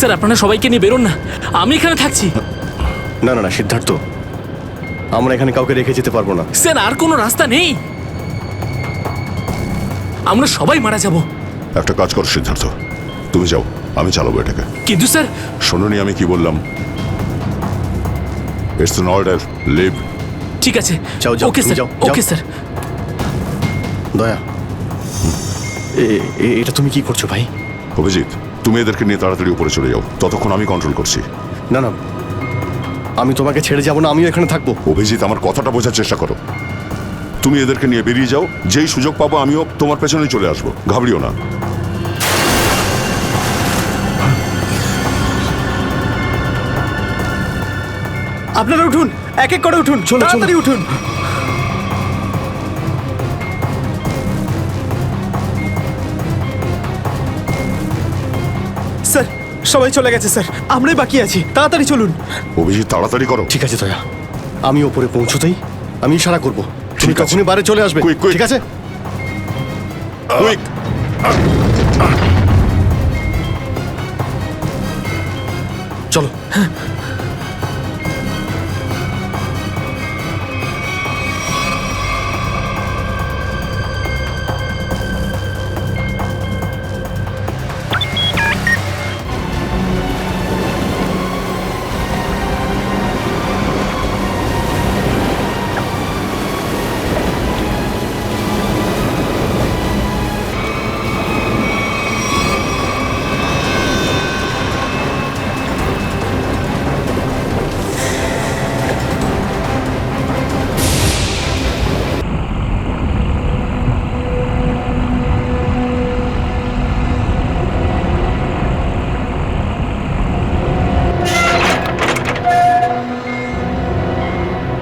Sir আপনারা সবাইকে নিয়ে বেরোন না, আমি এখানে থাকছি। না না না সিদ্ধার্থ, আমরা এখানে কাউকে রেখে যেতে পারবো না। স্যার আর কোনো রাস্তা নেই, আমরা সবাই মারা যাব। একটা কাজ কর সিদ্ধার্থ, তুমি যাও, আমি চালাবো এটাকে। কিন্তু স্যার। শোনোনি আমি কি বললাম? It's an order, leave. ঠিক আছে, যাও যাও, ওকে স্যার, যাও ওকে স্যার। দয়া, এটা তুমি কি করছো ভাই? অভিজিৎ, তুমি এদেরকে নিয়ে তাড়াতাড়ি উপরে চলে যাও, ততক্ষণ আমি কন্ট্রোল করছি। না না, আমি তোমাকে ছেড়ে যাবো না, আমিও এখানে থাকবো। অভিজিৎ, আমার কথাটা বোঝার চেষ্টা করো। তুমি এদেরকে নিয়ে বেরিয়ে যাও, যেই সুযোগ পাবো আমিও তোমার পেছনেই চলে আসবো, ঘাবড়িও না। আপনারা উঠুন, এক এক করে উঠুন, তাড়াতাড়ি উঠুন। স্যার সবাই চলে গেছে স্যার, আমরাই বাকি আছি, তাড়াতাড়ি চলুন। অভিজিৎ, তাড়াতাড়ি করো। ঠিক আছে দয়া, আমি ওপরে পৌঁছতেই আমি ইশারা করবো, তুমি ঠিক আছে। তখনই বাইরে চলে আসবে। Quick, quick. ঠিক আছে? কুইক। চলো।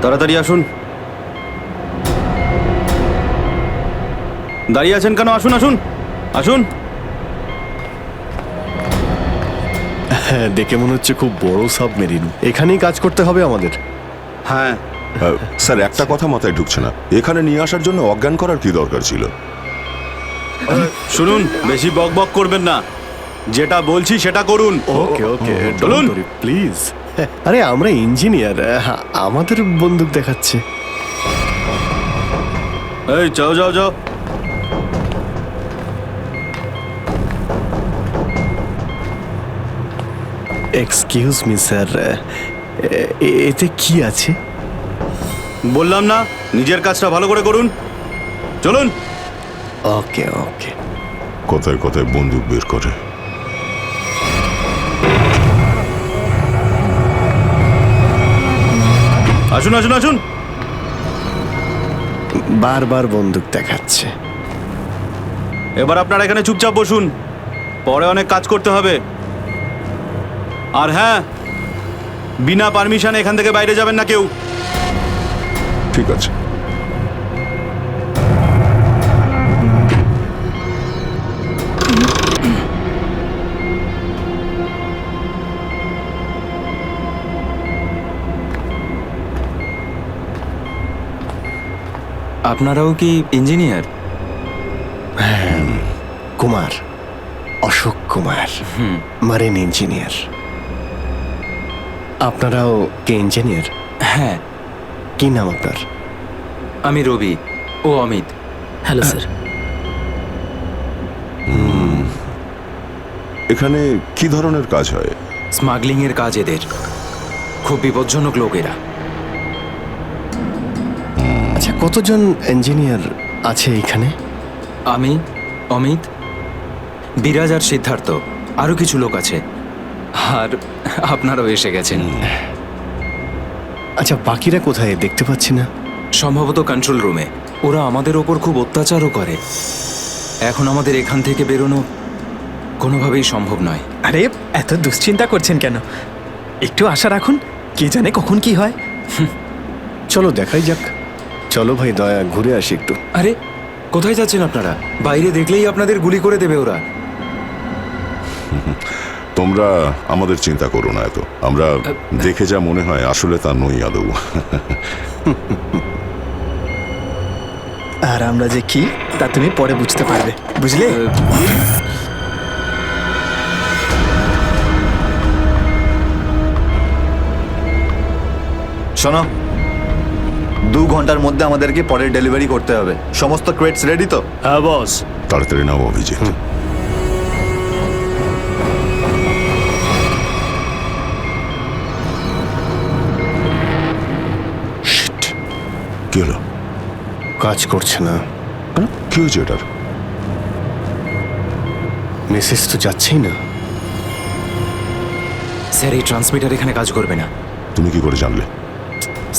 তাড়াতাড়ি আসুন। দাঁড়িয়ে আছেন কেন? আসুন আসুন আসুন। হ্যাঁ, দেখে মনে হচ্ছে খুব বড় সাবমেরিন, এখানেই কাজ করতে হবে আমাদের। হ্যাঁ স্যার, একটা কথা মাথায় ঢুকছে না, এখানে নিয়ে আসার জন্য অজ্ঞান করার কি দরকার ছিল? শুনুন, বেশি বক বক করবেন না, যেটা বলছি সেটা করুন। ওকে ওকে, চলুন প্লিজ। আরে আমরা ইঞ্জিনিয়ার, আমাদের বন্দুক দেখাচ্ছে। এই যাও যাও যাও। এক্সকিউজ মি স্যার, এতে কি আছে? বললাম না, নিজের কাজটা ভালো করে করুন। চলুন। ওকে ওকে। কথায় কথায় বন্দুক বের করে। আসুন আসুন আসুন। বারবার বন্দুক দেখাচ্ছে। এবার আপনারা এখানে চুপচাপ বসুন, পরে অনেক কাজ করতে হবে। আর হ্যাঁ, বিনা পারমিশনে এখান থেকে বাইরে যাবেন না কেউ। ঠিক আছে। আপনারাও কি engineer? Kumar, Ashok Kumar, marine engineer. আপনারাও কি ইঞ্জিনিয়ার? হ্যাঁ। কি নাম আপনার? আমি রবি, ও অমিত। Hello sir. এখানে কি ধরনের কাজ হয়? স্মাগলিং এর কাজ এদের, খুব বিপজ্জনক লোক এরা। আচ্ছা, কতজন ইঞ্জিনিয়ার আছে এখানে? আমি, অমিত, বিরাজ আর সিদ্ধার্থ, আরো কিছু লোক আছে। আর আপনারাও এসে গেছেন। আচ্ছা, বাকিরা কোথায় দেখতে পাচ্ছি না? সম্ভবত কন্ট্রোল রুমে। ওরা আমাদের ওপর খুব অত্যাচারও করে। এখন আমাদের এখান থেকে বেরোনো কোনোভাবেই সম্ভব নয়। আরে এত দুশ্চিন্তা করছেন কেন? একটু আশা রাখুন, কে জানে কখন কি হয়। চলো দেখাই যাক। চলো ভাই, দয়া ঘুরে আসি একটু। আরে কোথায় যাচ্ছেন আপনারা? বাইরে দেখলেই আপনাদের গুলি করে দেবে ওরা। তোমরা আমাদের চিন্তা করো না এত, আমরা দেখে যা মনে হয় আসলে তা নই আদৌ। আর আমরা যে কি তা তুমি পরে বুঝতে পারবে, বুঝলে? শোনো, 2 ঘন্টার মধ্যে আমাদেরকে পরের ডেলিভারি করতে হবে। সমস্ত ক্রেটস রেডি তো? হ্যাঁ বস। তাড়াতাড়ি নাও অভিজিৎ। Shit! কি হলো? কাজ করছে না। কি হয়েছে এটার? মেসেজ তো যাচ্ছেই না। স্যার এই ট্রান্সমিটার এখানে কাজ করবে না। তুমি কি করে জানলে?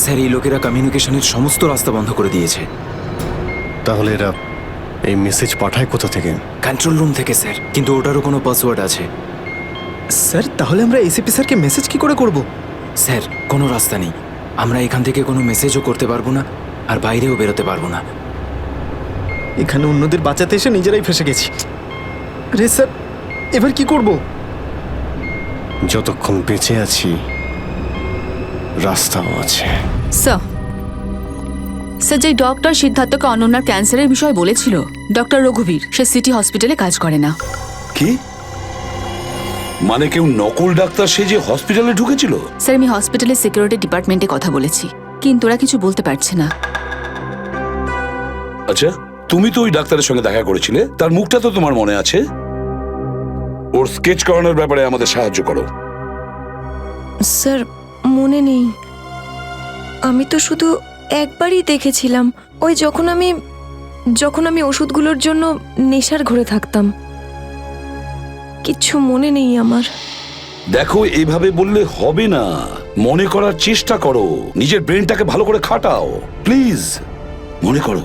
স্যার এই লোকেরা কমিউনিকেশনের সমস্ত রাস্তা বন্ধ করে দিয়েছে। তাহলে এরা এই মেসেজ পাঠায় কোথা থেকে? কন্ট্রোল রুম থেকে স্যার, কিন্তু ওটারও কোনো পাসওয়ার্ড আছে। স্যার তাহলে আমরা এসিপি স্যারকে মেসেজ কি করে করব? স্যার কোনো রাস্তা নেই, আমরা এখান থেকে কোনো মেসেজও করতে পারবো না আর বাইরেও বেরোতে পারবো না। এখানে অন্যদের বাঁচাতে এসে নিজেরাই ফেসে গেছি। আরে স্যার এবার কি করব? যতক্ষণ বেঁচে আছি রাস্তাও আছে। স্যার স্যার যে ডক্টর সিদ্ধার্থকে অনন্যার ক্যান্সারের বিষয়ে বলেছিল ডক্টর রঘুবীর, সে সিটি হসপিটালে কাজ করে না। কি মানে কেউ নকল ডাক্তার সেজে হসপিটালে ঢুকেছিল? স্যার আমি হসপিটালের সিকিউরিটি ডিপার্টমেন্টে কথা বলেছি, কিন্তু ওরা কিছু বলতে পারছে না। আচ্ছা, তুমি তো ওই ডাক্তারের সঙ্গে দেখা করেছিলে, তার মুখটা তো তোমার মনে আছে। ওর স্কেচ করানোর ব্যাপারে আমাদের সাহায্য করো। স্যার মনে নেই, আমি তো শুধু একবারই দেখেছিলাম, ওই যখন আমি ওষুধগুলোর জন্য নেশার ঘরে থাকতাম। কিচ্ছু মনে নেই আমার। দেখো এইভাবে বললে হবে না, মনে করার চেষ্টা করো, নিজের ব্রেনটাকে ভালো করে খাটাও প্লিজ, মনে করো।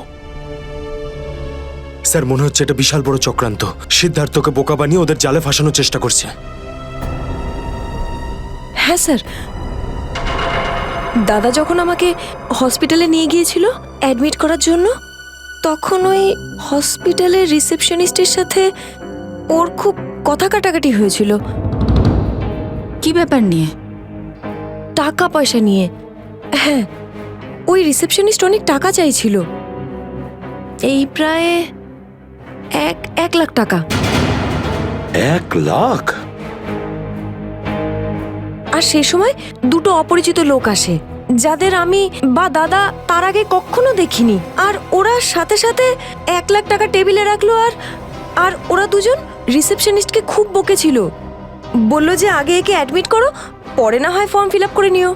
স্যার মনে হচ্ছে এটা বিশাল বড় চক্রান্ত। সিদ্ধার্থকে বোকা বানিয়ে ওদের জালে ফাঁসানোর চেষ্টা করছে। হ্যাঁ স্যার, দাদা যখন আমাকে হসপিটালে নিয়ে গিয়েছিল অ্যাডমিট করার জন্য, তখন ওই হসপিটালের রিসেপশনিস্টের সাথে ওর খুব কথা কাটাকাটি হয়েছিল। কি ব্যাপার নিয়ে? টাকা পয়সা নিয়ে। হ্যাঁ, ওই রিসেপশনিস্ট অনেক টাকা চাইছিল, এই প্রায় 1 লাখ টাকা। 1 লাখ? আর সেই সময় 2টো অপরিচিত লোক আসে, যাদের আমি বা দাদা তার আগে কখনো দেখিনি। আর ওরা সাথে সাথে 1 লাখ টাকা টেবিলে রাখলো। আর ওরা দুজন রিসেপশনিস্টকে খুব বকেছিল, বলল যে আগে একে অ্যাডমিট করো, পরে না হয় ফর্ম ফিল আপ করে নিও।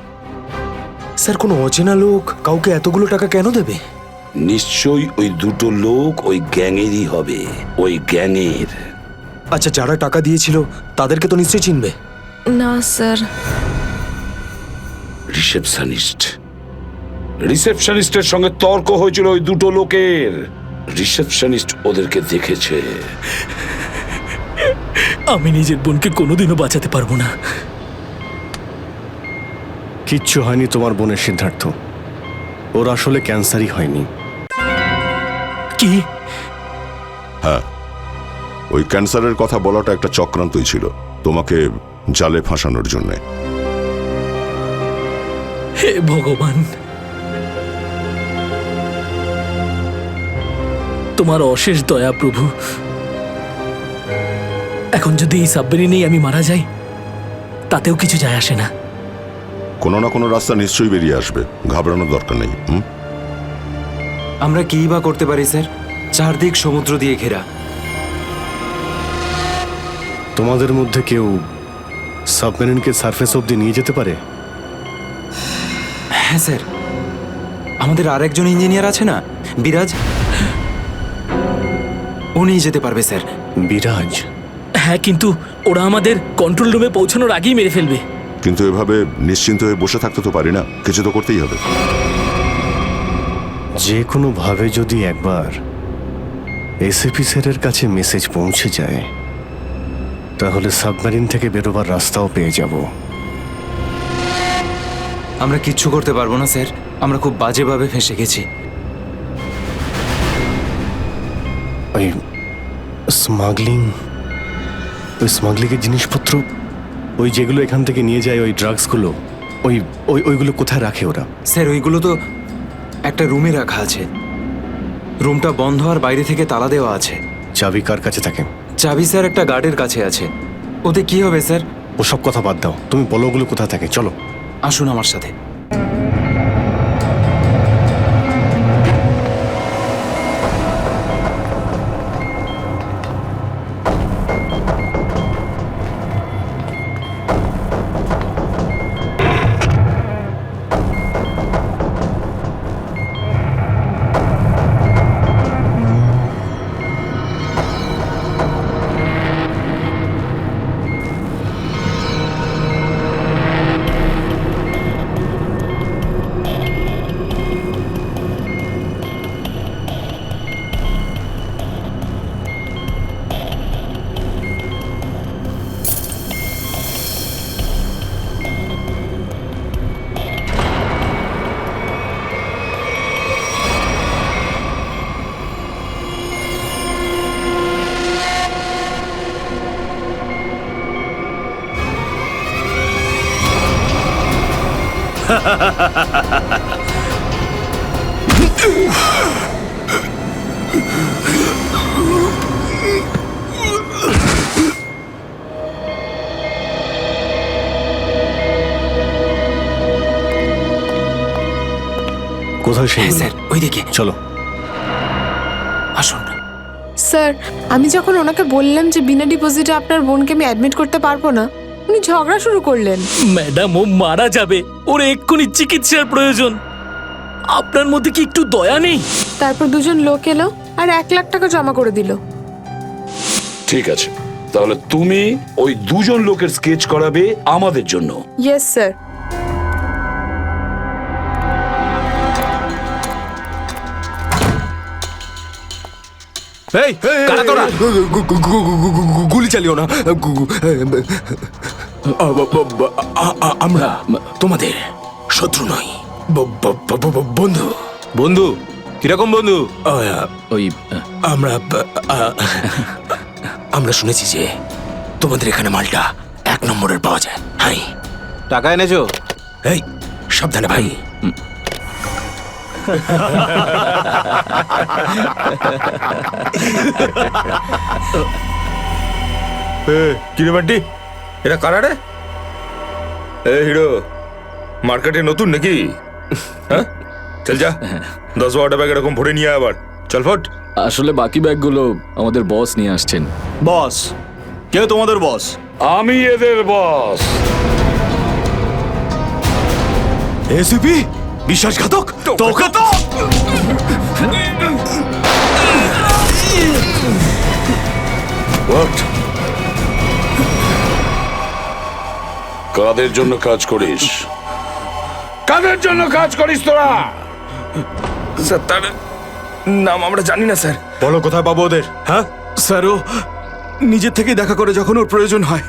স্যার কোনো অচেনা লোক কাউকে এতগুলো টাকা কেন দেবে? নিশ্চয়ই ওই দুটো লোক ওই গ্যাংয়েরই হবে, ওই গ্যাংয়ের। আচ্ছা যারা টাকা দিয়েছিল তাদেরকে তো নিশ্চয়ই চিনবে। না স্যার। রিসেপশনিস্টের সঙ্গে তর্ক হয়েছিল ওই দুটো লোকের। রিসেপশনিস্ট ওদেরকে দেখেছে। আমি নিজের বোনকে কোনোদিনও বাঁচাতে পারবো না। কিচ্ছু হয়নি তোমার বোনের, সিদ্ধার্থ। ওর আসলে ক্যান্সারই হয়নি। কি? হ্যাঁ, ওই ক্যান্সারের কথা বলাটা একটা চক্রান্তই ছিল, তোমাকে জালে ফাঁসানোর জন্য। হে ভগবান, তোমার অশেষ দয়া প্রভু। এখন যদি এই সাবমেরিনেই আমি মারা যাই, তাতেও কিছু যায় আসে না। কোনো না কোনো রাস্তা নিশ্চয়ই বেরিয়ে আসবে, ঘাবড়ানোর দরকার নেই। আমরা কি বা করতে পারি স্যার? চারদিক সমুদ্র দিয়ে ঘেরা। তোমাদের মধ্যে কেউ সাবমেরিনকে সারফেস অবধি নিয়ে যেতে পারে? হ্যাঁ স্যার, আমাদের আরেকজন ইঞ্জিনিয়ার আছে না, বিরাজ, ও নিয়ে যেতে পারবে স্যার। বিরাজ? হ্যাঁ, কিন্তু ওরা আমাদের কন্ট্রোল রুমে পৌঁছানোর আগেই মেরে ফেলবে। কিন্তু এভাবে নিশ্চিন্ত হয়ে বসে থাকতে তো পারি না, কিছু তো করতেই হবে। যে কোনোভাবে যদি একবার এসএপি স্যারের কাছে মেসেজ পৌঁছে যায়, তাহলে সাবমেরিন থেকে বেরোবার রাস্তাও পেয়ে যাব। আমরা কিচ্ছু করতে পারবো না স্যার, আমরা খুব বাজেভাবে ফেঁসে গেছি। ওই স্মাগলিংয়ের জিনিসপত্র, ওই যেগুলো এখান থেকে নিয়ে যায়, ওই ড্রাগসগুলো, ওইগুলো কোথায় রাখে ওরা? স্যার ওইগুলো তো একটা রুমে রাখা আছে। রুমটা বন্ধ আর বাইরে থেকে তালা দেওয়া আছে। চাবি কার কাছে থাকে? চাবি স্যার একটা গার্ডের কাছে আছে। ওতে কি হবে স্যার? ওসব কথা বাদ দাও, তুমি বলো ওগুলো কোথায় থাকে, চলো। আসুন আমার সাথে। কোথায় সেই স্যার ওইদিকে চলো। আসুন। স্যার, আমি যখন ওনাকে বললাম যে বিনা ডিপোজিটে আপনার বোনকে আমি অ্যাডমিট করতে পারবো না, উনি ঝগড়া শুরু করলেন। ম্যাডাম, ও মারা যাবে, ওর এক্ষুনি চিকিৎসার প্রয়োজন। আপনার মধ্যে কি একটু দয়া নেই? তারপর দুজন লোক এলো আর 1 লাখ টাকা জমা করে দিল। ঠিক আছে, তাহলে তুমি ওই দুজন লোকের স্কেচ করাবে আমাদের জন্য। Yes sir. এই কারা তোরা? গুলি চালিও না। আমরা তোমাদের শত্রু নই, বন্ধু। বন্ধু? কিরকম বন্ধু? ওই আমরা শুনেছি যে তোমাদের এখানে মালটা 1 নম্বরের পাওয়া যায়। হাই, টাকা এনেছো? এই সাবধানে ভাই। কিরে বান্টি, এরা কারা রে? এ হিরো, মার্কেটে নতুন নাকি? হ্যাঁ, চল যা 10-12টা ব্যাগ এরকম ভরে নিয়ে আবার চল ফট। আসলে বাকি ব্যাগগুলো আমাদের বস নিয়ে আসছেন। বস? কে তোমাদের বস? আমি এদের বস। এসিপি বিশ্বাসঘাতক, তোকে তো What? কাদের জন্য কাজ করিস? কাদের জন্য কাজ করিস তোরা? স্যার, তার নাম আমরা জানি না স্যার। বলো কোথায় পাবো ওদের? হ্যাঁ স্যার, ও নিজের থেকেই দেখা করে যখন ওর প্রয়োজন হয়।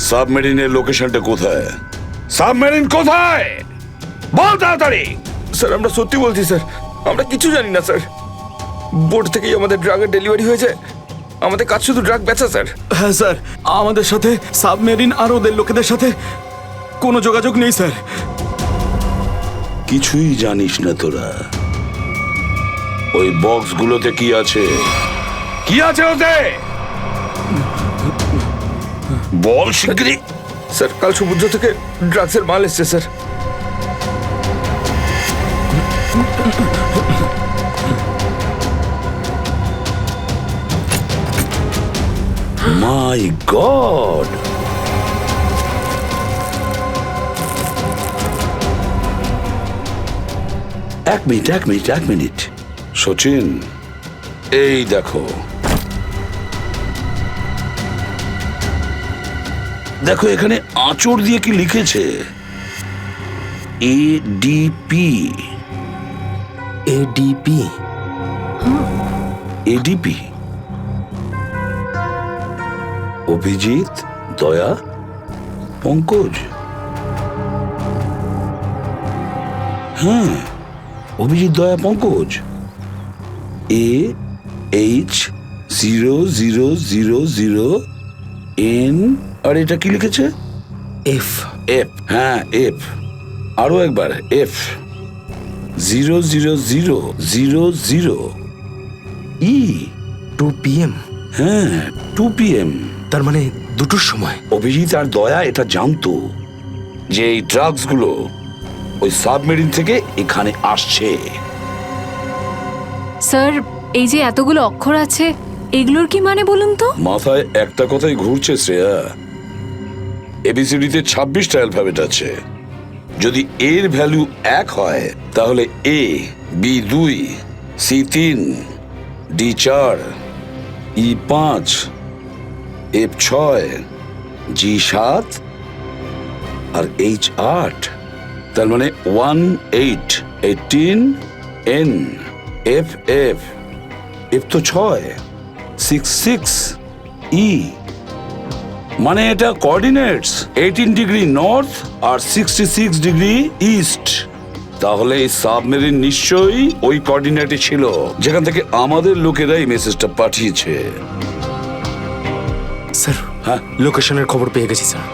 সাবমেরিনের লোকেশনটা কোথায়? সাবমেরিন কোথায়? বল তাড়াতাড়ি। স্যার, আমরা সত্যি বলছি স্যার, আমরা কিছু জানি না স্যার। বোর্ড থেকেই আমাদের ড্রাগের ডেলিভারি হয়েছে, আমাদের কাজ শুধু ড্রাগ বেচা স্যার। হ্যাঁ স্যার, আমাদের সাথে সাবমেরিন আর ওদের লোকেদের সাথে কোনো যোগাযোগ নেই স্যার। কিছুই জানিস না তোরা? ওই বক্সগুলোতে কি আছে? কি আছে ওতে? বল শিগগিরই। স্যার, কাল সমুদ্র থেকে ড্রাগসের মাল এসছে স্যার। মাই গড! এক মিনিট সচিন, এই দেখো দেখো এখানে আঁচড় দিয়ে কি লিখেছে? এডিপি। এডিপি? এডিপি অভিজিৎ, দয়া, পঙ্কজ। হ্যাঁ, অভিজিৎ, দয়া, পঙ্কজ। AH0000N। আর এটা কি লিখেছে? এফ। এফ, হ্যাঁ এফ। আরো একবার এফ। 00000E। 2 PM? হ্যাঁ, 2 PM। তার মানে 2টোর সময়। অভিজিৎ আর দয়া এটা জানতো যে এই ড্রাগস গুলো ওই সাবমেরিন থেকে এখানে আসছে। স্যার, এই যে এতগুলো অক্ষর আছে, এগুলোর কি মানে বলুন তো? মাথায় একটা কথাই ঘুরছে শ্রেয়া। এবিসিডিতে 26টা অ্যালফাবেট আছে। যদি এর ভ্যালু 1 হয় তাহলে A, B 2, C 3, D 4, E 5, F 6, G 7 R H 8। তার মানে 1 8 18 N F F F তো 6 6 6 E। মানে এটা কোঅর্ডিনেটস 18 ডিগ্রি নর্থ আর 66 ডিগ্রি ইস্ট। তাহলে এই সাবমেরিন নিশ্চয়ই ওই কোঅর্ডিনেটে ছিল যেখান থেকে আমাদের লোকেরা এই মেসেজটা পাঠিয়েছে। স্যার, হ্যাঁ, লোকেশনের খবর পেয়ে গেছি স্যার।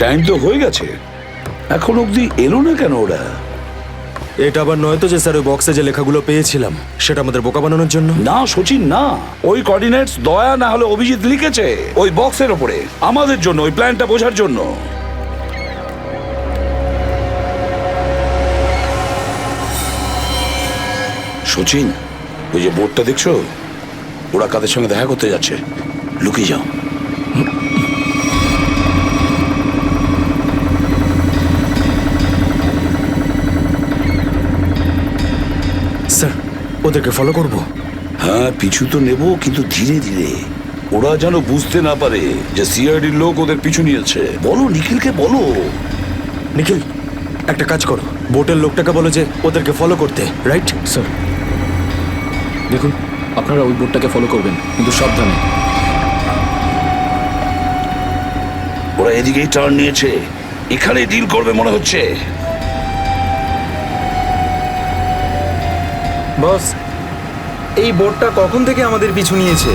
টাইম তো হয়ে গেছে, এখন অবধি এলো না কেন ওরা? এটা আবার নয় তো যে স্যার ওই বক্সে যে লেখাগুলো পেয়েছিলাম সেটা আমাদের বোকা বানানোর জন্য? না সচিন না, ওই কোঅর্ডিনেটস দয়া না হলে অভিজিৎ লিখেছে ওই বক্সের ওপরে আমাদের জন্য, ওই প্ল্যানটা বোঝার জন্য। সচিন, ওই যে বোর্ডটা দেখছো, ওরা কাদের সঙ্গে দেখা করতে যাচ্ছে, লুকিয়ে যাও। স্যার ওদেরকে ফলো করব? হ্যাঁ পিছু তো নেব, কিন্তু ধীরে ধীরে, ওরা যেন বুঝতে না পারে যে সিআইডির লোক ওদের পিছু নিয়েছে। বলো নিখিলকে, বলো। নিখিল একটা কাজ করো, বোটের লোকটাকে বলো যে ওদেরকে ফলো করতে, রাইট? স্যার দেখুন, আপনারা ওই বোর্ডটাকে ফলো করবেন, কিন্তু সাবধানে। ওরা এদিকেই টার্ন নিয়েছে, এখানে ডিল করবে মনে হচ্ছে। বস, এই বোটটা কখন থেকে আমাদের পিছু নিয়েছে?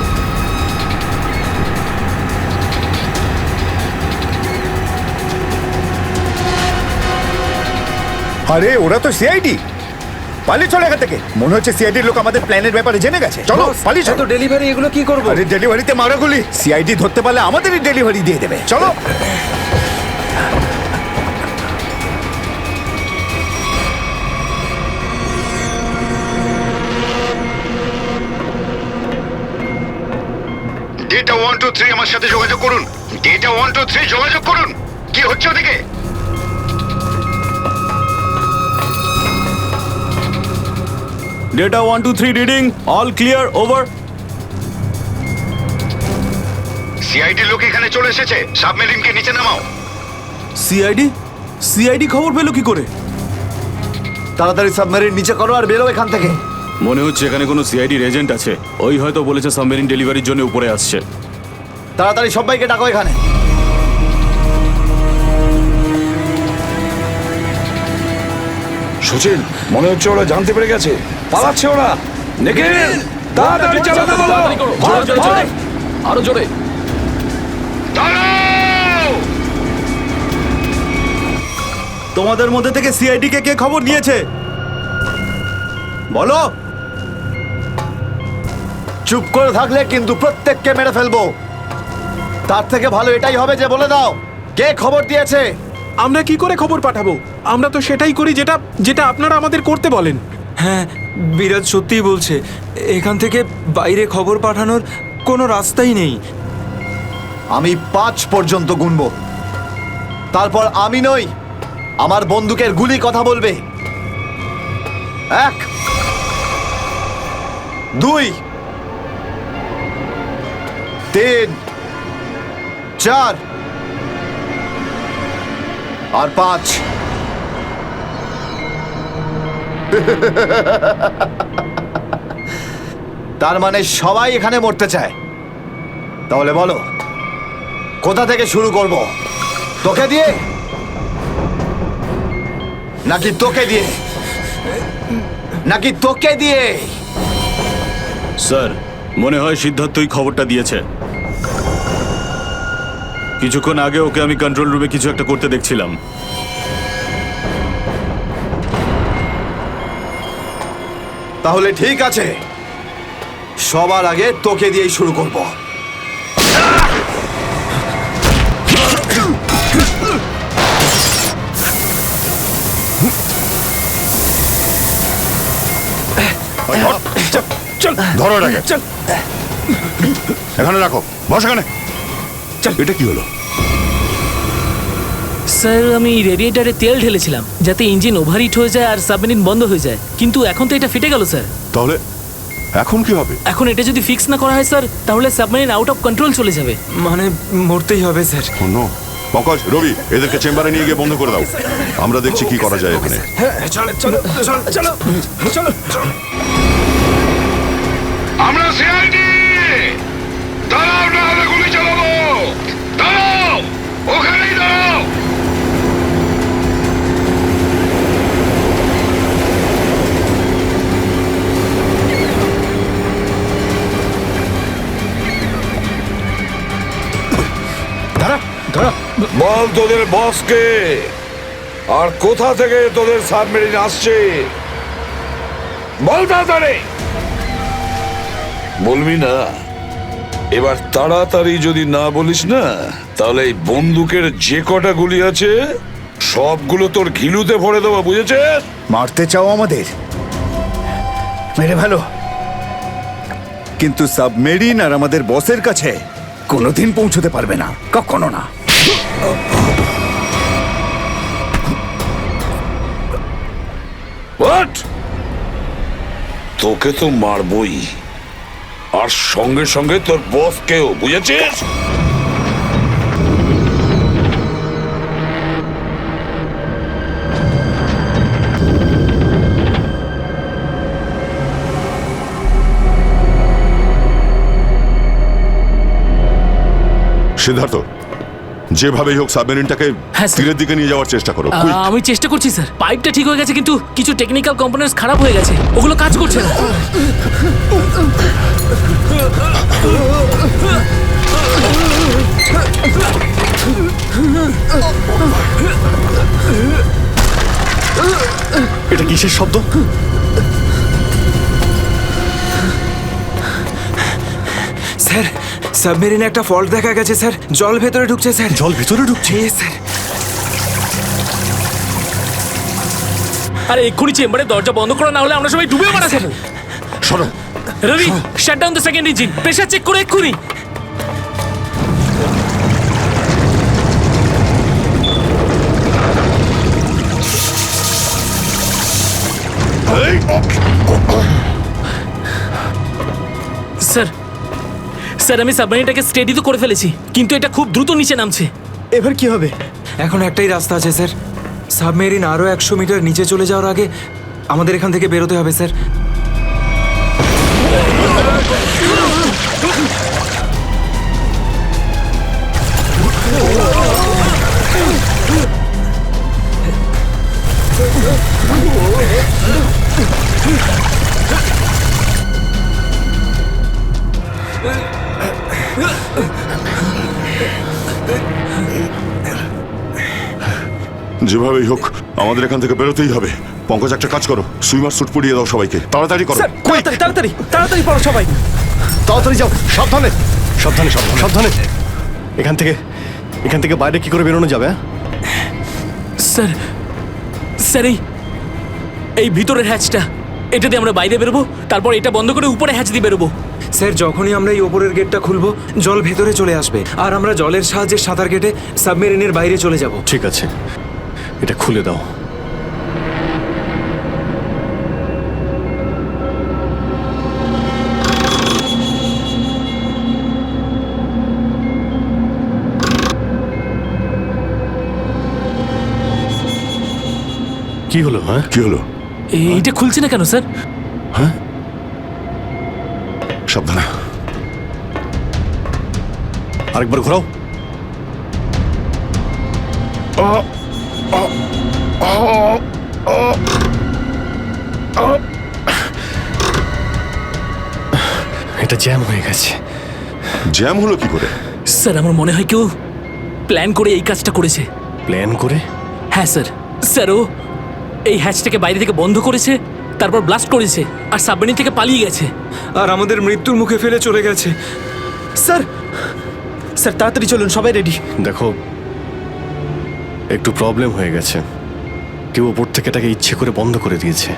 আরে ওরা তো সিআইডি, পালিয়ে চলে এখান থেকে। মনে হচ্ছে সিআইডির লোক আমাদের প্ল্যানের ব্যাপারে জেনে গেছে। চলো পালিয়ে চলো। ডেলিভারি এগুলো কি করবো? আরে ডেলিভারিতে মারাগুলি, সিআইডি ধরতে পারলে আমাদেরই ডেলিভারি দিয়ে দেবে। চলো। ডেটা 123 আমার সাথে যোগাযোগ করুন। ডেটা 123 যোগাযোগ করুন। কি হচ্ছে ওদিকে? Data 123 reading, all clear, over. CID লোক এখানে চলে এসেছে, সাবমেরিনকে নিচে নামাও। সিআইডি? সিআইডি খবর পেলো কি করে? তাড়াতাড়ি সাবমেরিন নিচে করো আর বেরো এখান থেকে। মনে হচ্ছে এখানে কোনো সিআইডির এজেন্ট আছে, ওই হয়তো বলেছে সাবমেরিন ডেলিভারির জন্য উপরে আসছে। তাড়াতাড়ি সবাইকে ডাকো এখানে। সচিন, মনে হচ্ছে ওরা জানতে পেরে গেছে, পালাচ্ছে ওরা। নিখিল তাড়াতাড়ি চালাতে বলো। আরো জোরে। তোমাদের মধ্যে থেকে সিআইডি কে কে খবর দিয়েছে বলো। চুপ করে থাকলে কিন্তু প্রত্যেককে মেরে ফেলবো। তার থেকে ভালো এটাই হবে যে বলে দাও কে খবর দিয়েছে। আমরা কি করে খবর পাঠাবো? আমরা তো সেটাই করি যেটা যেটা আপনারা আমাদের করতে বলেন। হ্যাঁ, বিরাজ সত্যিই বলছে, এখান থেকে বাইরে খবর পাঠানোর কোনো রাস্তাই নেই। আমি 5 পর্যন্ত গুনবো, তারপর আমি নই, আমার বন্দুকের গুলি কথা বলবে। 1 2 3 4 আর 5। তার মানে সবাই এখানে মরতে চায়। তাহলে বলো কোথা থেকে শুরু করব? তোকে দিয়ে নাকি তোকে দিয়ে? নাকি তোকে দিয়ে? স্যার, মনে হয় সিদ্ধার্থই খবরটা দিয়েছে। কিছুক্ষণ আগে ওকে আমি কন্ট্রোল রুমে কিছু একটা করতে দেখছিলাম। তাহলে ঠিক আছে, সবার আগে তোকে দিয়েই শুরু করব। ধরো এটাকে, এখানে রাখো, বস এখানে। এটা কি হলো? স্যার আমি রেডিয়েটারে তেল ঢেলেছিলাম যাতে ইঞ্জিন ওভারহিট হয়ে যায় আর সাবমেরিন বন্ধ হয়ে যায়, কিন্তু এখন তো এটা ফেটে গেল স্যার। তাহলে এখন কি হবে? এখন এটা যদি ফিক্স না করা হয় স্যার, তাহলে সাবমেরিন আউট অফ কন্ট্রোল চলে যাবে। মানে মরতেই হবে স্যার। নো পঙ্কজ, রবি, এদেরকে চেম্বারে নিয়ে গিয়ে বন্ধ করে দাও। আমরা দেখছি কি করা যায় এখানে। আমরা সিআইডি, দাঁড়াও না হলে গুলি চালাবো। দাঁড়াও, ওখানেই দাঁড়াও। দাঁড়া দাঁড়া, বল তোদের বসকে, আর কোথা থেকে তোদের সাবমেরিন আসছে বল তাড়াতাড়ি। বলবি না? এবার তাড়াতাড়ি যদি না বলিস না, তাহলে এই বন্দুকের যে কটা গুলি আছে সবগুলো তোর ঘিলুতে ভরে দেবো, বুঝেছিস? মারতে চাও আমাদের? মেরে ভালো, কিন্তু সাবমেরিন আর আমাদের বসের কাছে কোনোদিন পৌঁছতে পারবে না, কখনো না। হোয়াট? তোকে তো মারবই, আর সঙ্গে সঙ্গে তোর বসকেও, বুঝেছিস? সিদ্ধার্থ, যেভাবেই হোক সাবমেরিনটাকে হ্যাঁ, স্যার। তীরের দিকে নিয়ে যাওয়ার চেষ্টা করো। quick! আমি চেষ্টা করছি স্যার। পাইপটা ঠিক হয়ে গেছে, কিন্তু কিছু টেকনিক্যাল কম্পোনেন্টস খারাপ হয়ে গেছে, ওগুলো কাজ করছে না। এটা কিসের শব্দ? স্যার, সাবমেরিনে একটা ফল্ট দেখা গেছে স্যার, জল ভেতরে ঢুকছে স্যার। জল ভিতরে ঢুকছে? স্যার। আরে এক্ষুনি চেম্বারে দরজা বন্ধ করা, না হলে আমরা সবাই ডুবে মারা স্যার। সরো। Ravi, shut down the second engine, pressure check করে এক্ষুনি। স্যার, স্যার আমি সাবমেরিনটাকে স্টেডি তো করে ফেলেছি, কিন্তু এটা খুব দ্রুত নিচে নামছে। এবার কি হবে? এখন একটাই রাস্তা আছে স্যার, সাবমেরিন আরও 100 মিটার নিচে চলে যাওয়ার আগে আমাদের এখান থেকে বেরোতে হবে স্যার। যেভাবেই হোক আমাদের এখান থেকে বেরোতেই হবে। পঙ্কজ, একটা কাজ করো, সুইমার স্যুট পরিয়ে দাও সবাইকে, তাড়াতাড়ি করো। স্যার, তাড়াতাড়ি তাড়াতাড়ি তাড়াতাড়ি পড়ো সবাই। তাড়াতাড়ি যাও, সাবধানে সাবধানে সাবধানে সাবধানে। এখান থেকে বাইরে কি করে বেরোনো যাবে? স্যার, স্যার এই ভিতরের হ্যাচটা, এটা দিয়ে আমরা বাইরে বেরোবো, তারপর এটা বন্ধ করে উপরে হ্যাচ দিয়ে বেরোবো। স্যার, যখনই আমরা এই ওপরের গেটটা খুলবো জল ভেতরে চলে আসবে, আর আমরা জলের সাহায্যে সাঁতার কেটে সাবমেরিনের বাইরে চলে যাব। ঠিক আছে, এটা খুলে দাও। কি হলো? হ্যাঁ, কি হলো? এইটা খুলছে না কেন স্যার? হ্যাঁ, সাবধানে। আরেকবার ঘোরাও। এটা জ্যাম হয়ে গেছে। জ্যাম হলো কি করে? স্যার আমার মনে হয় কেউ প্ল্যান করে এই কাজটা করেছে। প্ল্যান করে? হ্যাঁ স্যার। স্যার ও এই হ্যাচটাকে বাইরে থেকে বন্ধ করেছে, তারপর ব্লাস্ট করেছে, আর সাবমেরিন থেকে পালিয়ে গেছে, আর আমাদের মৃত্যুর মুখে ফেলে চলে গেছে। স্যার, স্যার তাড়াতাড়ি চলুন, সবাই রেডি। দেখো, একটু প্রবলেম হয়ে গেছে। কেউ ওপর থেকে এটাকে ইচ্ছে করে বন্ধ করে দিয়েছে।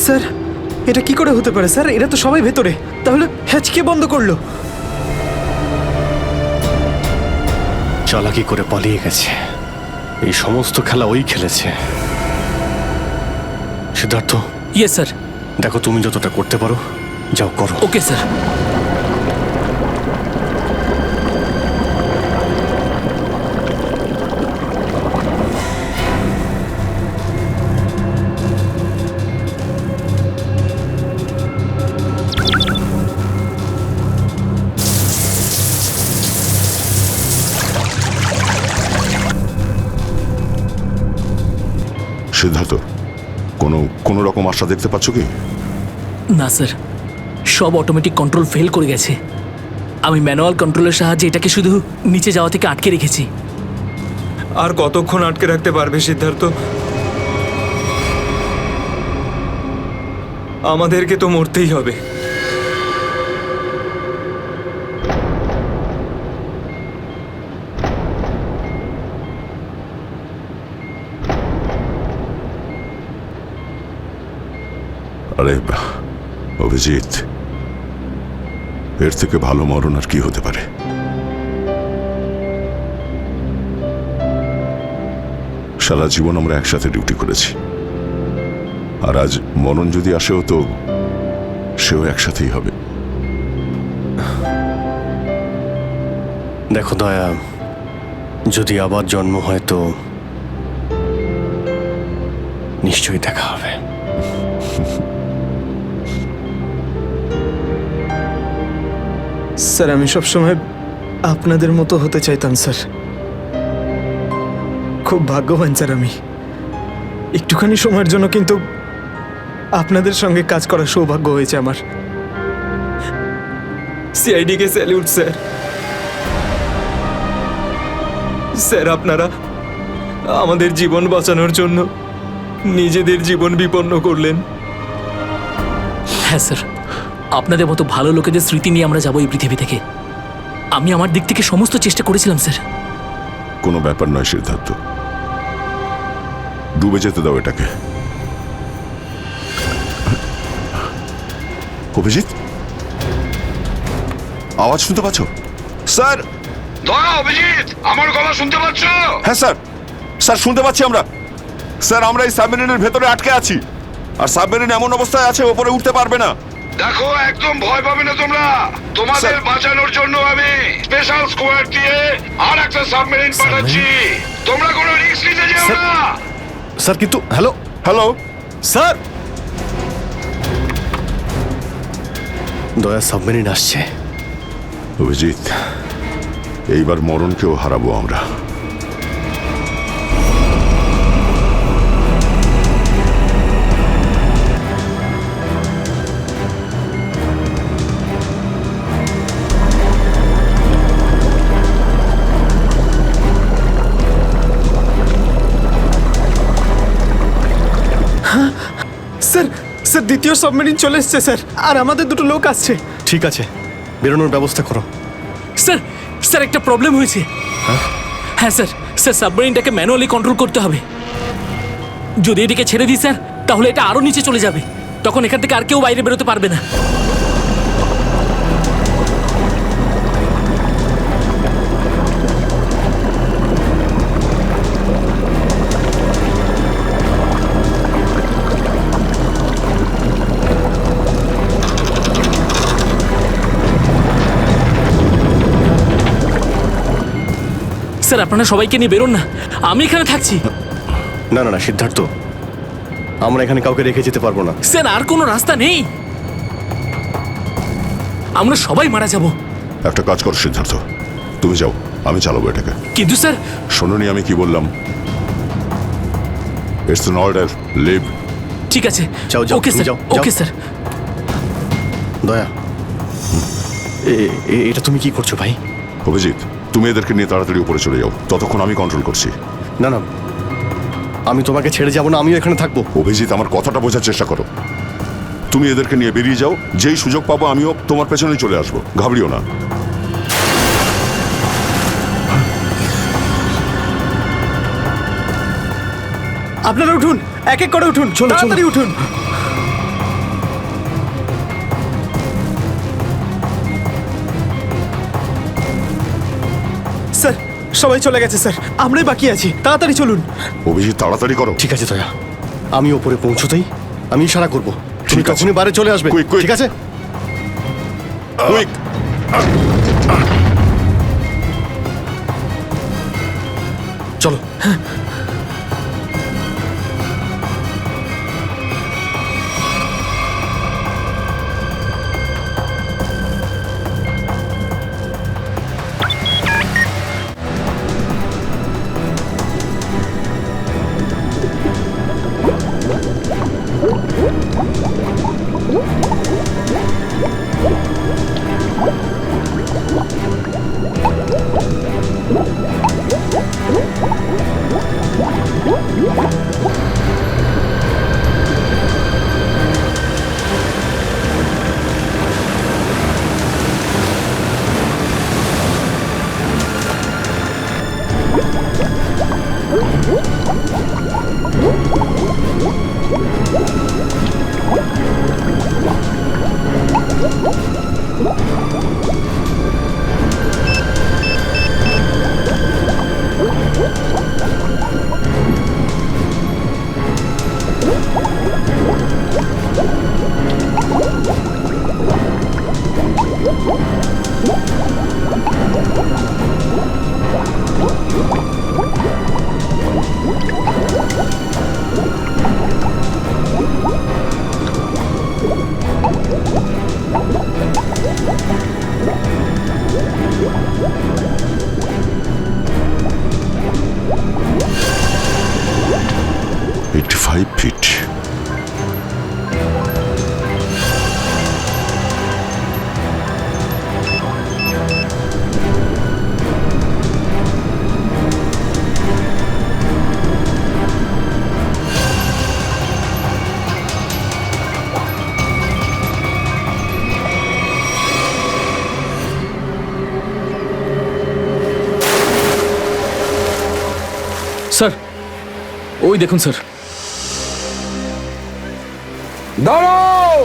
স্যার, এটা কি করে হতে পারে স্যার? এরা তো সবাই ভেতরে, তাহলে হ্যাচ কে বন্ধ করলো? চালাকি করে পালিয়ে গেছে। এই সমস্ত খেলা ওই খেলেছে। সিদ্ধার্থ। Yes sir. দেখো, তুমি যতটা করতে পারো যাও করো। Okay sir. সিদ্ধার্থ, কোনো রকম আশা দেখতে পাচ্ছ কি? না স্যার, সব অটোমেটিক কন্ট্রোল ফেল করে গেছে। আমি ম্যানুয়াল কন্ট্রোলের সাহায্যে এটাকে শুধু নিচে যাওয়া থেকে আটকে রেখেছি। আর কতক্ষণ আটকে রাখতে পারবে সিদ্ধার্থ? আমাদেরকে তো মরতেই হবে। আরে অভিজিৎ, এর থেকে ভালো মরণ আর কি হতে পারে? সারা জীবন আমরা একসাথে ডিউটি করেছি, আর আজ মরণ যদি আসেও তো সেও একসাথেই হবে। দেখো দয়া, যদি আবার জন্ম হয় তো নিশ্চয়ই দেখা হবে। স্যার আমি সবসময় আপনাদের মতো হতে চাইতাম স্যার। খুব ভাগ্যবান স্যার আমি, একটুখানি সময়ের জন্য কিন্তু আপনাদের সঙ্গে কাজ করার সৌভাগ্য হয়েছে আমার। সিআইডিকে স্যালিউট স্যার। স্যার আপনারা আমাদের জীবন বাঁচানোর জন্য নিজেদের জীবন বিপন্ন করলেন। হ্যাঁ স্যার, আপনাদের মতো ভালো লোকেদের স্মৃতি নিয়ে আমরা যাবো এই পৃথিবী থেকে। আমি আমার দিক থেকে সমস্ত চেষ্টা করেছিলাম স্যার। কোনো ব্যাপার নয় সিদ্ধার্থ, ডুবে যেতে দাও এটাকে। অভিজিৎ, আওয়াজ শুনতে পাচ্ছ? স্যার, দয়া, অভিজিৎ, আমার গলা শুনতে পাচ্ছ? হ্যাঁ স্যার, স্যার শুনতে পাচ্ছি আমরা। স্যার আমরা এই সাবমেরিনের ভেতরে আটকে আছি, আর সাবমেরিন এমন অবস্থায় আছে ওপরে উঠতে পারবে না। দেখো, একদম ভয় পাবে না তোমরা। তোমাদের বাঁচানোর জন্য আমি স্পেশাল স্কোয়াড দিয়ে আর একটা সাবমেরিন পাঠাচ্ছি। তোমরা কোনো রিস্ক নিতে যেও না। স্যার কিন্তু হ্যালো হ্যালো স্যার, দয়া সাবমেরিন আসছে। অভিজিৎ, এইবার মরণকেও হারাবো আমরা। স্যার স্যার দ্বিতীয় সাবমেরিন চলে এসছে স্যার, আর আমাদের দুটো লোক আসছে। ঠিক আছে, বেরোনোর ব্যবস্থা করো। স্যার, স্যার একটা প্রবলেম হয়েছে। হ্যাঁ স্যার, স্যার সাবমেরিনটাকে ম্যানুয়ালি কন্ট্রোল করতে হবে। যদি এটাকে ছেড়ে দিই স্যার, তাহলে এটা আরো নিচে চলে যাবে। তখন এখান থেকে আর কেউ বাইরে বেরোতে পারবে না। স্যার আপনারা সবাইকে নিয়ে বেরোন না, আমি এখানে থাকছি। না না না সিদ্ধার্থ, আমরা এখানে কাউকে রেখে যেতে পারবো না। স্যার আর কোনো রাস্তা নেই, আমরা সবাই মারা যাব। একটা কাজ করো সিদ্ধার্থ, তুমি যাও, আমি চালাবো এটাকে। কিন্তু স্যার, শোনোনি আমি কি বললাম? It's an order, leave. ঠিক আছে, যাও যাও, ওকে তুমি স্যার, যাও, ওকে যাও। স্যার। দয়া, এটা তুমি কি করছো ভাই? অভিজিৎ, তুমি এদেরকে নিয়ে তাড়াতাড়ি উপরে চলে যাও, ততক্ষণ আমি কন্ট্রোল করছি। না না, আমি তোমাকে ছেড়ে যাবো না, আমিও এখানে থাকবো। অভিজিৎ, আমার কথাটা বোঝার চেষ্টা করো। তুমি এদেরকে নিয়ে বেরিয়ে যাও, যেই সুযোগ পাবো আমিও তোমার পেছনেই চলে আসবো, ঘাবড়িও না। আপনারা উঠুন, এক এক করে উঠুন, তাড়াতাড়ি উঠুন। স্যার সবাই চলে গেছে স্যার, আমরাই বাকি আছি, তাড়াতাড়ি চলুন। অভিজিৎ, তাড়াতাড়ি করো। ঠিক আছে দয়া, আমি ওপরে পৌঁছতেই আমি ইশারা করবো, তুমি ঠিক আছে। তখনই বাইরে চলে আসবে। Quick, quick. ঠিক আছে? কুইক। চলো। স্যার ওই দেখুন স্যার। দাঁড়াও!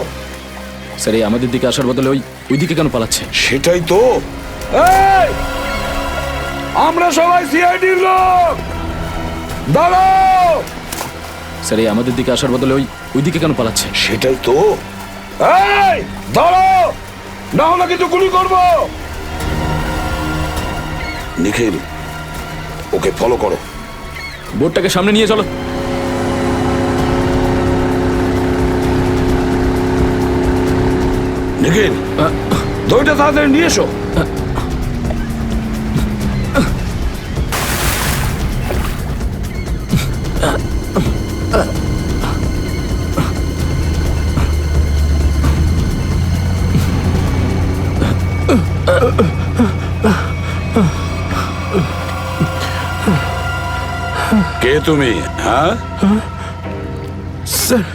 স্যার এই আমাদের দিকে আসার বদলে ওই দিকে কেন পালাচ্ছে? সেটাই তো। এই! আমরা সবাই সিআইডির লোক। দাঁড়াও! স্যার এই আমাদের দিকে আসার বদলে ওই দিকে কেন পালাচ্ছে? সেটাই তো। এই! দাঁড়াও! না হলে কিন্তু গুলি করব। নিখিল, ওকে ফলো করো। বোর্ডটাকে সামনে নিয়ে চলো। নিখিল, দইটা তাড়াতাড়ি নিয়ে এসো। কে তুমি? হ্যাঁ স্যার,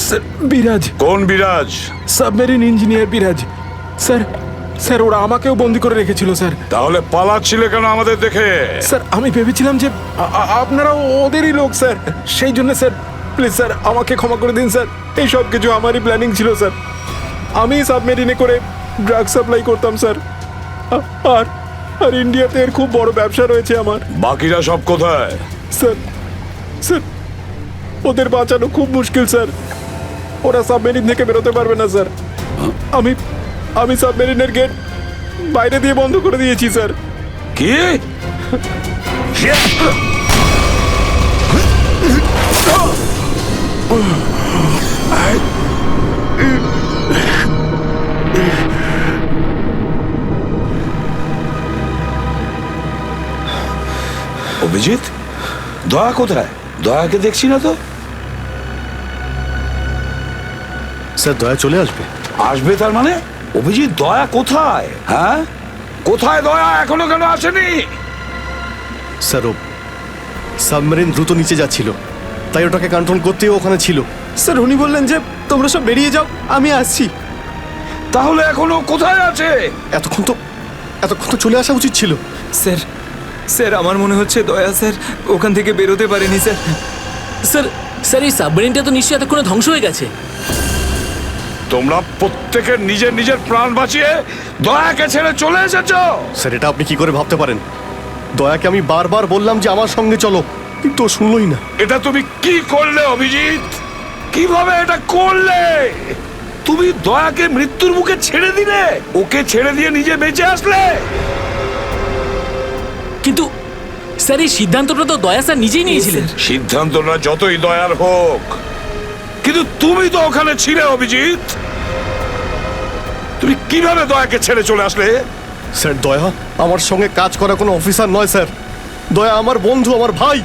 স্যার বিরাজ। কোন বিরাজ? সাবমেরিন ইঞ্জিনিয়ার বিরাজ। স্যার, স্যার ওরা আমাকেও বন্দি করে রেখেছিল স্যার। তাহলে পালাচ্ছিলে কেন আমাদের দেখে? স্যার আমি ভেবেছিলাম যে আপনারা ওদেরই লোক স্যার, সেই জন্য স্যার প্লিজ স্যার আমাকে ক্ষমা করে দিন স্যার। এই সব কিছু আমারই প্ল্যানিং ছিল স্যার। আমি সাবমেরিনে করে ড্রাগ সাপ্লাই করতাম স্যার। আর আর ইন্ডিয়াতে এর খুব বড় ব্যবসা রয়েছে আমার। বাকিরা সব কোথায়? স্যার, স্যার ওদের বাঁচানো খুব মুশকিল স্যার। ওরা সাবমেরিন থেকে বেরোতে পারবে না স্যার। আমি সাবমেরিনের গেট বাইরে দিয়ে বন্ধ করে দিয়েছি স্যার। কি? অভিজিৎ, দয়া কোথায়? দয়াকে দেখছি না তো। স্যার দয়া চলে আসবে। আসবে তার মানে? অভিজিৎ, দয়া কোথায়? হ্যাঁ, কোথায় দয়া? এখনো কেন আসেনি? স্যার ও সাবমেরিন দ্রুত নিচে যাচ্ছিল, তাই ওটাকে কন্ট্রোল করতেই ওখানে ছিল। স্যার উনি বললেন যে তোমরা সব বেরিয়ে যাও, আমি আসছি। তাহলে এখনো কোথায় আছে? এতক্ষণ তো চলে আসা উচিত ছিল। স্যার, স্যার আমার মনে হচ্ছে দয়া স্যার ওখান থেকে বেরোতে পারেনি স্যার। স্যার এই সাবমেরিনটা তো নিশ্চয়ই এতক্ষণে ধ্বংস হয়ে গেছে। তোমরা প্রত্যেকে নিজের নিজের প্রাণ বাঁচিয়ে দয়াকে ছেড়ে চলে এসেছো। স্যার এটা আপনি কি করে ভাবতে পারেন? দয়াকে আমি বারবার বললাম যে আমার সঙ্গে চলো, কিন্তু ও শুনলই না। এটা তুমি কি করলে অভিজিৎ? কিভাবে এটা করলে? তুমি দয়াকে মৃত্যুর মুখে ছেড়ে দিলে, ওকে ছেড়ে দিয়ে নিজে বেঁচে আসলে। কিন্তু স্যার এই সিদ্ধান্তটা তো দয়া স্যার নিজেই নিয়েছিলেন। সিদ্ধান্তটা যতই দয়ার হোক, কিন্তু তুমি তো ওখানে ছিলে অভিজিৎ। তুমি কিভাবে দয়াকে ছেড়ে চলে আসলে? স্যার দয়া আমার সঙ্গে কাজ করা কোনো অফিসার নয় স্যার। দয়া আমার বন্ধু, আমার ভাই।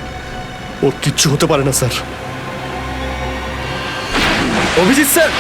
ওর কিচ্ছু হতে পারে না স্যার। অভিজিৎ স্যার,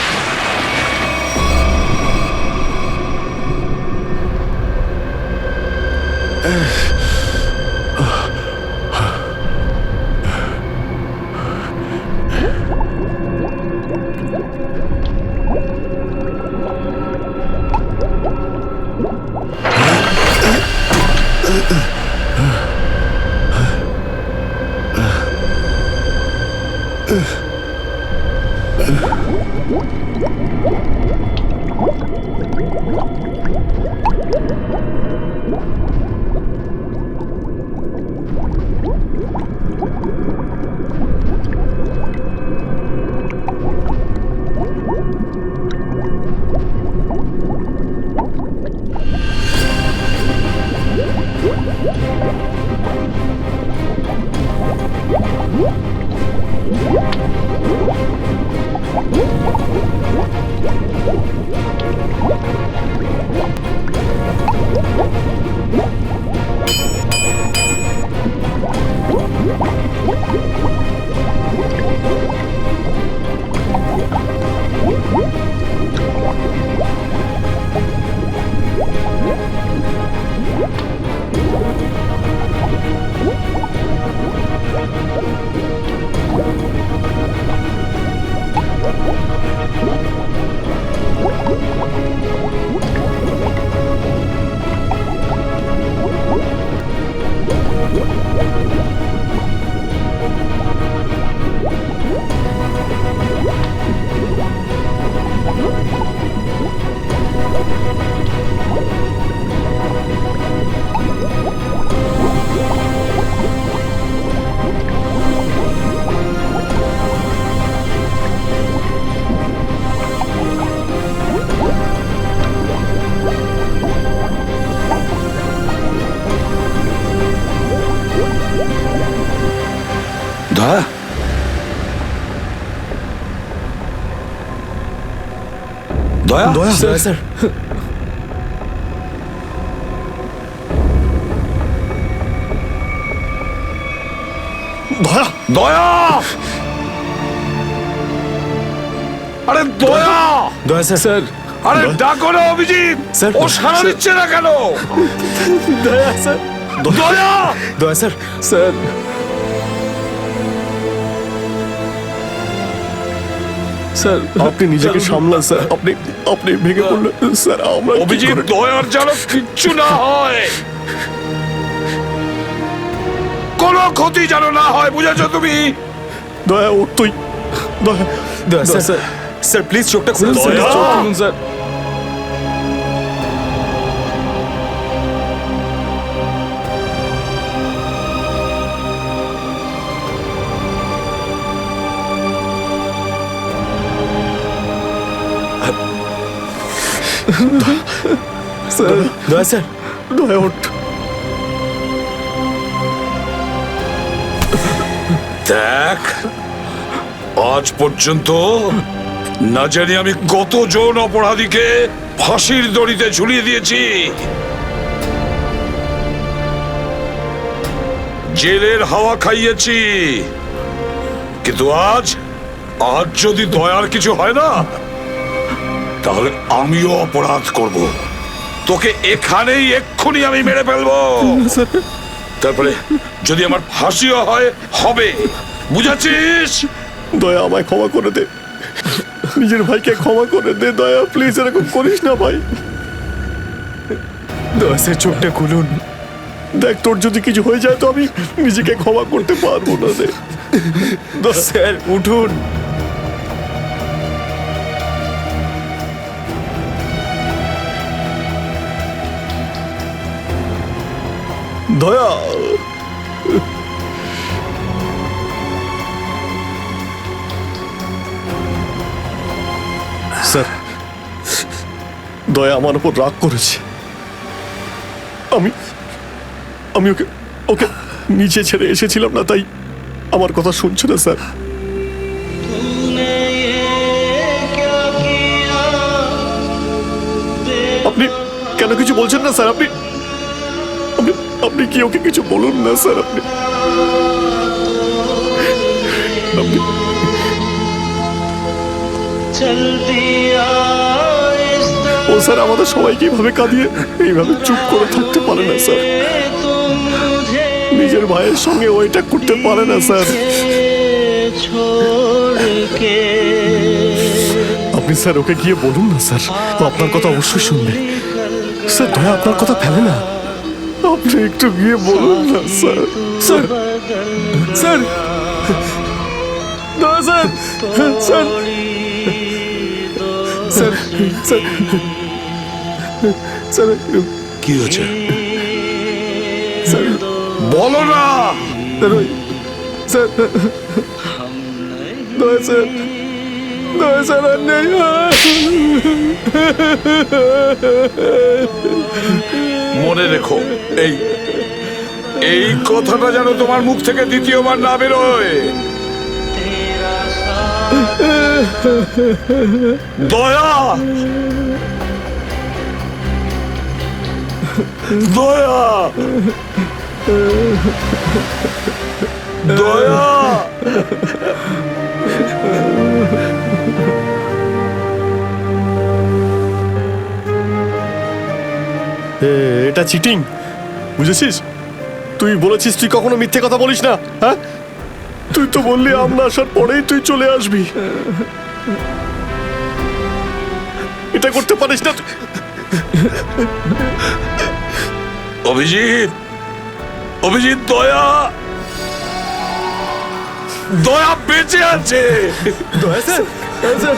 দয়া স্যার দয়া দয়া আরে দয়া দয়া স্যার আরে ডাকো না অভিজিৎ স্যার, ও সাড়া দিচ্ছে না কেন? দয়া স্যার দয়া দয়া স্যার স্যার স্যার আপনি নিজেকে সামলান স্যার। আপনি আপনি ভেঙে পড়লেন স্যার। আমরা কি অভিজিৎ করে- দয়ার যেন কিচ্ছু না হয়, কোনো ক্ষতি যেন না হয়, বুঝেছো তুমি? দয়া ওর তুই দয়া দয়া স্যার স্যার প্লিজ চোখটা খুলুন স্যার দয়া! চোখ খুলুন স্যার স্যার দয়া স্যার দয়া ওঠ। দেখ, আজ পর্যন্ত না জানি আমি কতজন অপরাধীকে ফাঁসির দড়িতে ঝুলিয়ে দিয়েছি, জেলের হাওয়া খাইয়েছি, কিন্তু আজ যদি দয়ার কিছু হয় না, তাহলে আমিও অপরাধ করব। তোকে এখানেই এক্ষুনি আমি মেরে ফেলবো। তারপরে যদি আমার ফাঁসিও হয়, হবে, বুঝেছিস? দয়া আমায় ক্ষমা করে দে, নিজের ভাইকে ক্ষমা করে দে। দয়া প্লিজ এরকম করিস না ভাই। দয়া স্যার চোখটা খুলুন দেখ তোর যদি কিছু হয়ে যায় তো আমি নিজেকে ক্ষমা করতে পারবো না রে। স্যার উঠুন দয়া স্যার, দয়া আমার উপর রাগ করেছে। আমি আমি ওকে ওকে নিচে ছেড়ে এসেছিলাম না, তাই আমার কথা শুনছে না স্যার। আপনি কেন কিছু বলছেন না স্যার? আপনি আপনি আপনি কি ওকে কিছু বলুন না স্যার? আপনি আপনি ও স্যার আমাদের সবাইকে এইভাবে কাঁদিয়ে এইভাবে চুপ করে থাকতে পারে না স্যার। নিজের ভাইয়ের সঙ্গে ও এটা করতে পারে না স্যার। আপনি স্যার ওকে গিয়ে বলুন না স্যার, ও আপনার কথা অবশ্যই শুনবে। স্যার দয়া আপনার কথা ফেলে না, আপনি একটু গিয়ে বলুন না স্যার। স্যার স্যার দয়া sir sir sir sir sir কি হয়েছে স্যার বলো না। স্যার দয়া স্যার দয়া স্যার আর নেই। মনে রেখো, এই এই কথাটা যেন তোমার মুখ থেকে দ্বিতীয়বার না বেরোয়। দয়া দয়া দয়া এটা চিটিং, বুঝেছিস? তুই বলেছিস তুই কখনো মিথ্যে কথা বলিস না। হ্যাঁ, তুই তো বললি আমরা আসার পরেই তুই চলে আসবি। এটা করতে পারিস না তুই। অভিজিৎ অভিজিৎ দয়া দয়া বেঁচে আছে। দয়া স্যার স্যার